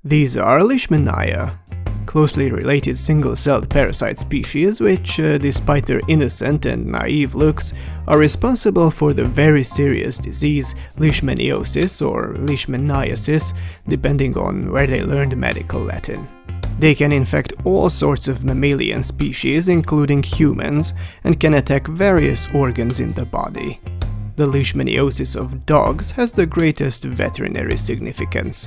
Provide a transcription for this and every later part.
These are Leishmania, closely related single-celled parasite species which, despite their innocent and naive looks, are responsible for the very serious disease Leishmaniosis or Leishmaniasis, depending on where they learned medical Latin. They can infect all sorts of mammalian species, including humans, and can attack various organs in the body. The Leishmaniosis of dogs has the greatest veterinary significance.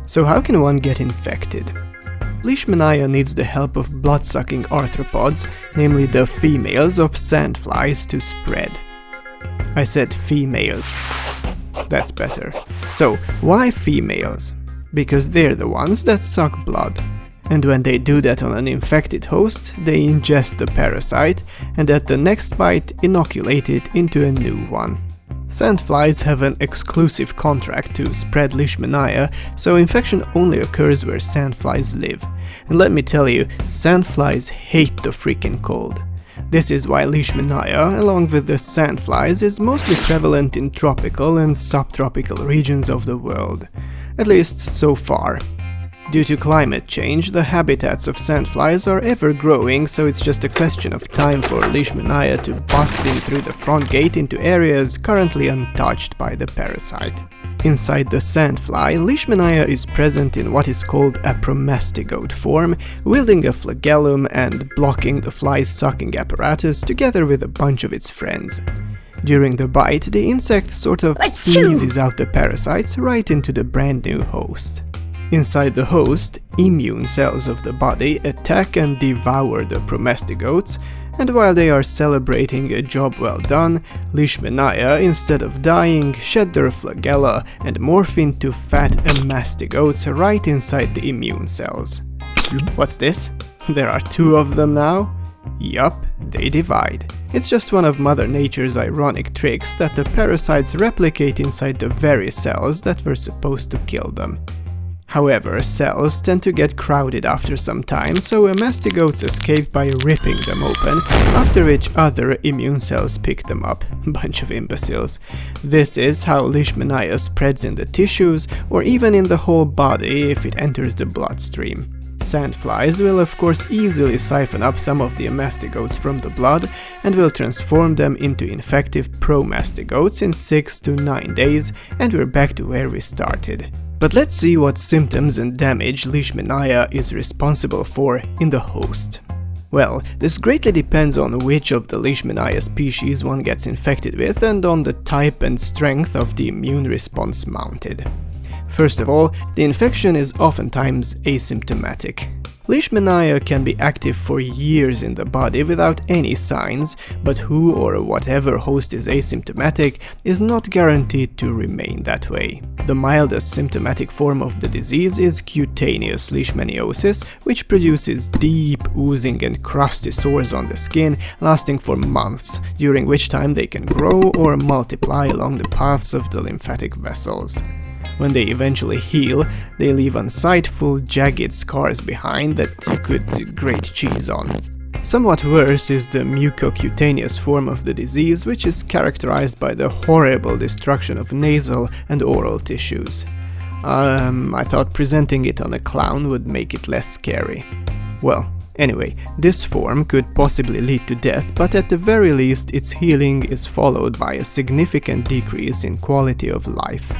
So how can one get infected? Leishmania needs the help of blood-sucking arthropods, namely the females of sandflies, to spread. I said female. That's better. So, why females? Because they're the ones that suck blood. And when they do that on an infected host, they ingest the parasite and at the next bite inoculate it into a new one. Sandflies have an exclusive contract to spread Leishmania, so infection only occurs where sandflies live. And let me tell you, sandflies hate the freaking cold. This is why Leishmania, along with the sandflies, is mostly prevalent in tropical and subtropical regions of the world. At least so far. Due to climate change, the habitats of sandflies are ever growing, so it's just a question of time for Leishmania to bust in through the front gate into areas currently untouched by the parasite. Inside the sandfly, Leishmania is present in what is called a promastigote form, wielding a flagellum and blocking the fly's sucking apparatus together with a bunch of its friends. During the bite, the insect sort of sneezes out the parasites right into the brand new host. Inside the host, immune cells of the body attack and devour the promastigotes, and while they are celebrating a job well done, Leishmania, instead of dying, shed their flagella and morph into fat mastigotes right inside the immune cells. What's this? There are two of them now? Yup, they divide. It's just one of Mother Nature's ironic tricks that the parasites replicate inside the very cells that were supposed to kill them. However, cells tend to get crowded after some time, so mastigotes escape by ripping them open, after which other immune cells pick them up. Bunch of imbeciles. This is how Leishmania spreads in the tissues, or even in the whole body if it enters the bloodstream. Sandflies will of course easily siphon up some of the mastigotes from the blood and will transform them into infective promastigotes in 6 to 9 days, and we're back to where we started. But let's see what symptoms and damage Leishmania is responsible for in the host. Well, this greatly depends on which of the Leishmania species one gets infected with and on the type and strength of the immune response mounted. First of all, the infection is oftentimes asymptomatic. Leishmania can be active for years in the body without any signs, but who or whatever host is asymptomatic is not guaranteed to remain that way. The mildest symptomatic form of the disease is cutaneous leishmaniosis, which produces deep, oozing and crusty sores on the skin, lasting for months, during which time they can grow or multiply along the paths of the lymphatic vessels. When they eventually heal, they leave unsightful, jagged scars behind that you could grate cheese on. Somewhat worse is the mucocutaneous form of the disease, which is characterized by the horrible destruction of nasal and oral tissues. I thought presenting it on a clown would make it less scary. Well, anyway, this form could possibly lead to death, but at the very least its healing is followed by a significant decrease in quality of life.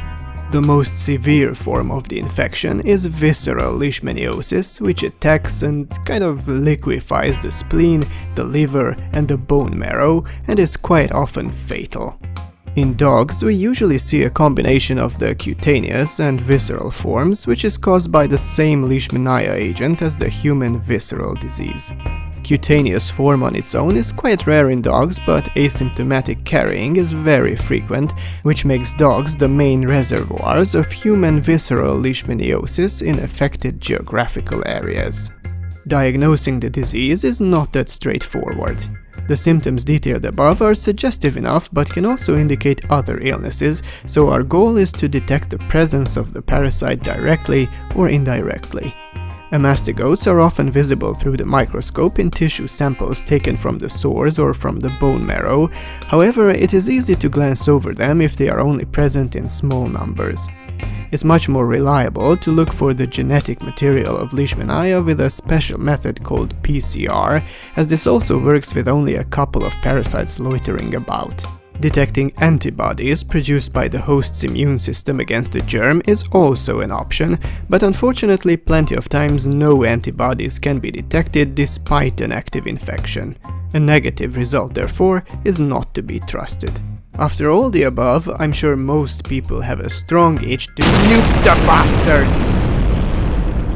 The most severe form of the infection is visceral leishmaniosis, which attacks and kind of liquefies the spleen, the liver and the bone marrow, and is quite often fatal. In dogs, we usually see a combination of the cutaneous and visceral forms, which is caused by the same Leishmania agent as the human visceral disease. Cutaneous form on its own is quite rare in dogs, but asymptomatic carrying is very frequent, which makes dogs the main reservoirs of human visceral leishmaniosis in affected geographical areas. Diagnosing the disease is not that straightforward. The symptoms detailed above are suggestive enough but can also indicate other illnesses, so our goal is to detect the presence of the parasite directly or indirectly. Mastigotes are often visible through the microscope in tissue samples taken from the sores or from the bone marrow. However, it is easy to glance over them if they are only present in small numbers. It's much more reliable to look for the genetic material of Leishmania with a special method called PCR, as this also works with only a couple of parasites loitering about. Detecting antibodies produced by the host's immune system against the germ is also an option, but unfortunately plenty of times no antibodies can be detected despite an active infection. A negative result, therefore, is not to be trusted. After all the above, I'm sure most people have a strong itch to nuke the bastards!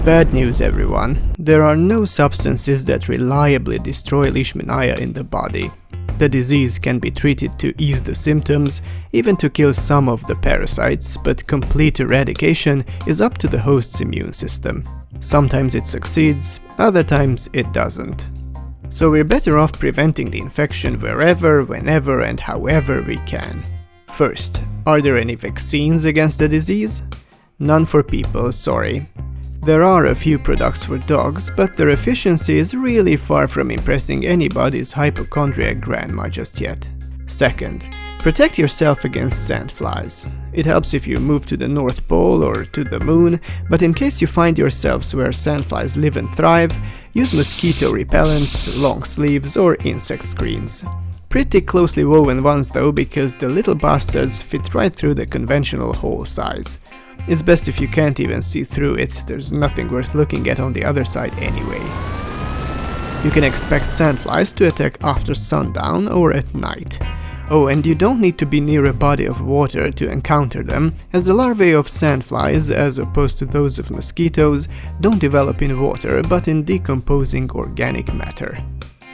Bad news, everyone. There are no substances that reliably destroy Leishmania in the body. The disease can be treated to ease the symptoms, even to kill some of the parasites, but complete eradication is up to the host's immune system. Sometimes it succeeds, other times it doesn't. So we're better off preventing the infection wherever, whenever and however we can. First, are there any vaccines against the disease? None for people, sorry. There are a few products for dogs, but their efficiency is really far from impressing anybody's hypochondriac grandma just yet. Second, protect yourself against sandflies. It helps if you move to the North Pole or to the Moon, but in case you find yourselves where sandflies live and thrive, use mosquito repellents, long sleeves or insect screens. Pretty closely woven ones though, because the little bastards fit right through the conventional hole size. It's best if you can't even see through it, there's nothing worth looking at on the other side anyway. You can expect sandflies to attack after sundown or at night. Oh, and you don't need to be near a body of water to encounter them, as the larvae of sandflies, as opposed to those of mosquitoes, don't develop in water but in decomposing organic matter.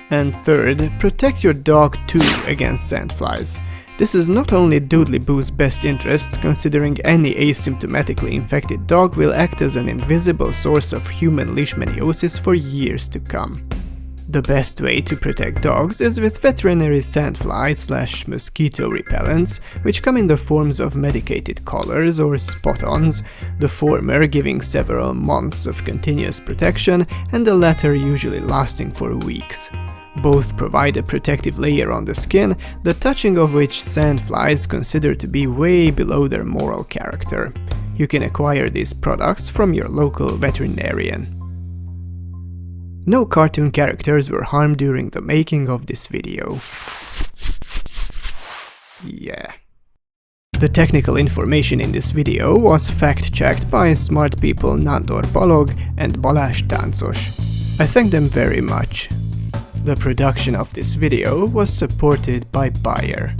And third, protect your dog too against sandflies. This is not only Doodly-Boo's best interest, considering any asymptomatically infected dog will act as an invisible source of human leishmaniosis for years to come. The best way to protect dogs is with veterinary sandfly/mosquito repellents, which come in the forms of medicated collars or spot-ons, the former giving several months of continuous protection and the latter usually lasting for weeks. Both provide a protective layer on the skin, the touching of which sandflies consider to be way below their moral character. You can acquire these products from your local veterinarian. No cartoon characters were harmed during the making of this video. Yeah. The technical information in this video was fact-checked by smart people Nandor Balog and Balázs Táncos. I thank them very much. The production of this video was supported by Bayer.